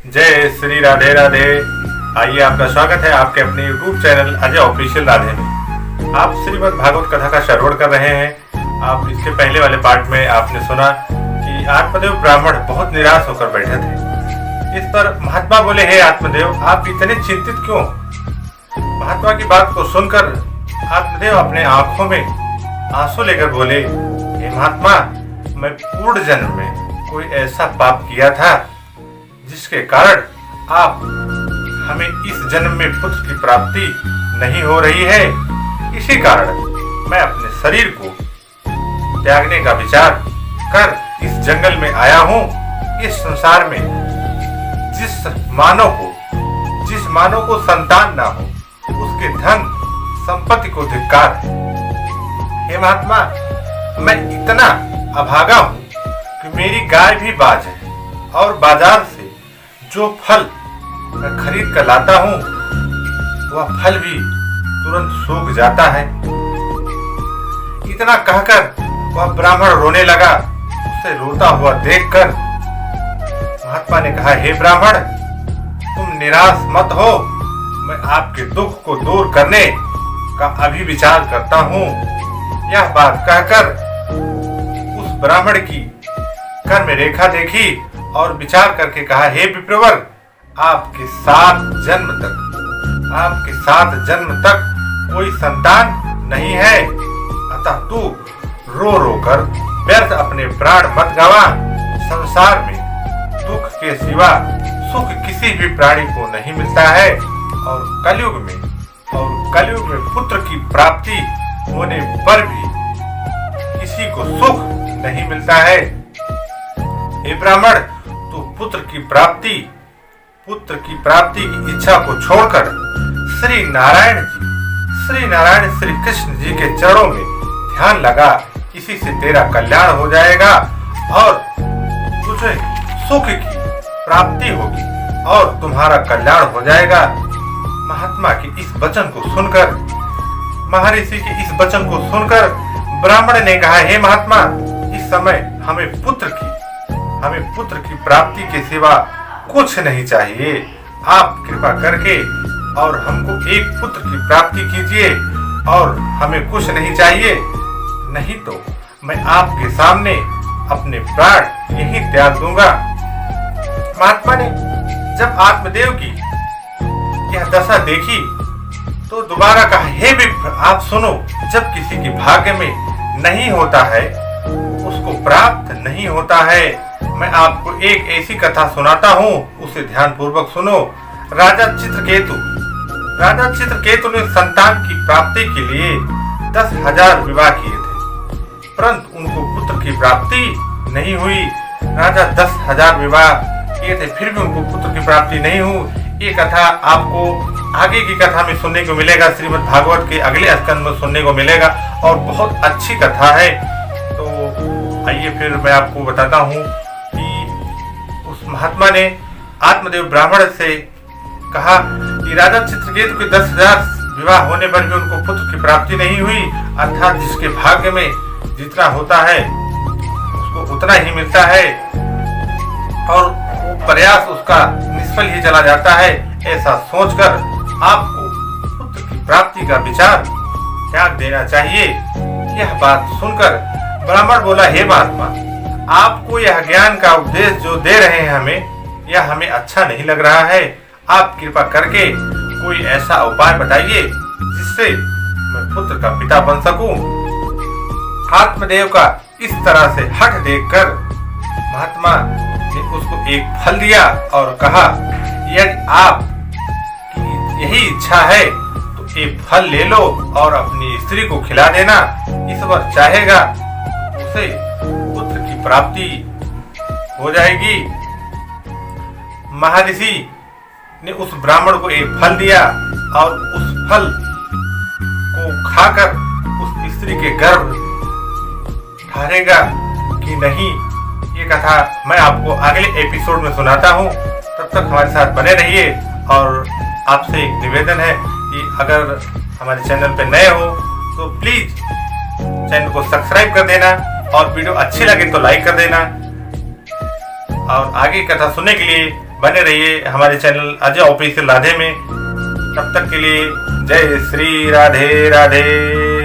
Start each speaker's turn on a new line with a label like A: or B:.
A: जय श्री राधे राधे। आइए, आपका स्वागत है आपके अपने YouTube channel Ajay official Radhe में। आप श्रीमद् भागवत कथा का श्रवण कर रहे हैं। आप इसके पहले वाले पार्ट में आपने सुना कि आत्मदेव ब्राह्मण बहुत निराश होकर बैठे थे। इस पर महात्मा बोले, हे आत्मदेव, आप इतने चिंतित क्यों? महात्मा की बात को सुनकर आत्मदेव अपने आंखों में आंसू लेकर बोले, हे महात्मा, मैं पूर्व जन्म में कोई ऐसा पाप किया था जिसके कारण आप हमें इस जन्म में पुत्र की प्राप्ति नहीं हो रही है। इसी कारण मैं अपने शरीर को त्यागने का विचार कर इस जंगल में आया हूँ। इस संसार में जिस मानव को संतान ना हो, उसके धन संपत्ति को धिक्कार है। हे महात्मा, मैं इतना अभागा हूँ कि मेरी गाय भी बाज है और बाजार से जो फल मैं खरीद कर लाता हूँ वह फल भी तुरंत सूख जाता है। इतना कहकर वह ब्राह्मण रोने लगा। उसे रोता हुआ देखकर महात्मा ने कहा, हे ब्राह्मण, तुम निराश मत हो। मैं आपके दुख को दूर करने का अभी विचार करता हूँ। यह बात कहकर उस ब्राह्मण की कर्म रेखा देखी और विचार करके कहा, हे विप्रवर, आपके 7 जन्म तक कोई संतान नहीं है। अतः तू रो रो कर व्यर्थ अपने प्राण मत गवा। संसार में दुख के सिवा सुख किसी भी प्राणी को नहीं मिलता है और कलयुग में पुत्र की प्राप्ति होने पर भी किसी को सुख नहीं मिलता है। हे ब्राह्मण, तू पुत्र की प्राप्ति की इच्छा को छोड़कर श्री नारायण श्री कृष्ण जी के चरणों में ध्यान लगा। इसी से तेरा कल्याण हो जाएगा और तुझे सुख की प्राप्ति होगी और तुम्हारा कल्याण हो जाएगा। महात्मा की इस वचन को सुनकर, महर्षि के इस वचन को सुनकर ब्राह्मण ने कहा, हे महात्मा, इस समय हमें पुत्र की प्राप्ति के सिवा कुछ नहीं चाहिए। आप कृपा करके और हमको एक पुत्र की प्राप्ति कीजिए और हमें कुछ नहीं चाहिए, नहीं तो मैं आपके सामने अपने प्राण यहीं त्याग दूंगा। महात्मा ने जब आत्मदेव की यह दशा देखी तो दोबारा कहा, हे विप्र, आप सुनो, जब किसी के भाग्य में नहीं होता है उसको प्राप्त नहीं होता है। मैं आपको एक ऐसी कथा सुनाता हूँ, उसे ध्यान पूर्वक सुनो। राजा चित्रकेतु ने संतान की प्राप्ति के लिए 10,000 विवाह किए थे, परंतु उनको पुत्र की प्राप्ति नहीं हुई। राजा 10,000 विवाह किए थे, फिर भी उनको पुत्र की प्राप्ति नहीं हुई। ये कथा आपको आगे की कथा में सुनने को मिलेगा, श्रीमद् भागवत के अगले स्कंद में सुनने को मिलेगा और बहुत अच्छी कथा है। तो आइए फिर मैं आपको बताता हूँ कि उस महात्मा ने आत्मदेव ब्राह्मण से कहा कि राजा चित्रकेतु के 10,000 विवाह होने पर भी उनको पुत्र की प्राप्ति नहीं हुई। अर्थात जिसके भाग्य में जितना होता है उसको उतना ही मिलता है और वो प्रयास उसका निष्फल ही चला जाता है। ऐसा सोचकर आपको पुत्र की प्राप्ति का विचार त्याग देना चाहिए। यह बात सुनकर ब्राह्मण बोला, हे महात्मा, आपको यह ज्ञान का उपदेश जो दे रहे हैं हमें, यह हमें अच्छा नहीं लग रहा है। आप कृपा करके कोई ऐसा उपाय बताइए जिससे मैं पुत्र का पिता बन सकूं। आत्मदेव का इस तरह से हठ देखकर महात्मा ने उसको एक फल दिया और कहा, यदि आप की यही इच्छा है तो एक फल ले लो और अपनी स्त्री को खिला देना। ईश्वर चाहेगा उसे पुत्र की प्राप्ति हो जाएगी। महर्षि ने उस ब्राह्मण को एक फल दिया और उस फल को खाकर उस स्त्री के गर्भ ठहरेगा कि नहीं, ये कथा मैं आपको अगले एपिसोड में सुनाता हूँ। तब तक हमारे साथ बने रहिए और आपसे एक निवेदन है कि अगर हमारे चैनल पर नए हो तो प्लीज चैनल को सब्सक्राइब कर देना और वीडियो अच्छी लगे तो लाइक कर देना और आगे कथा सुनने के लिए बने रहिए हमारे चैनल अजय ऑफिशियल राधे में। तब तक के लिए जय श्री राधे राधे।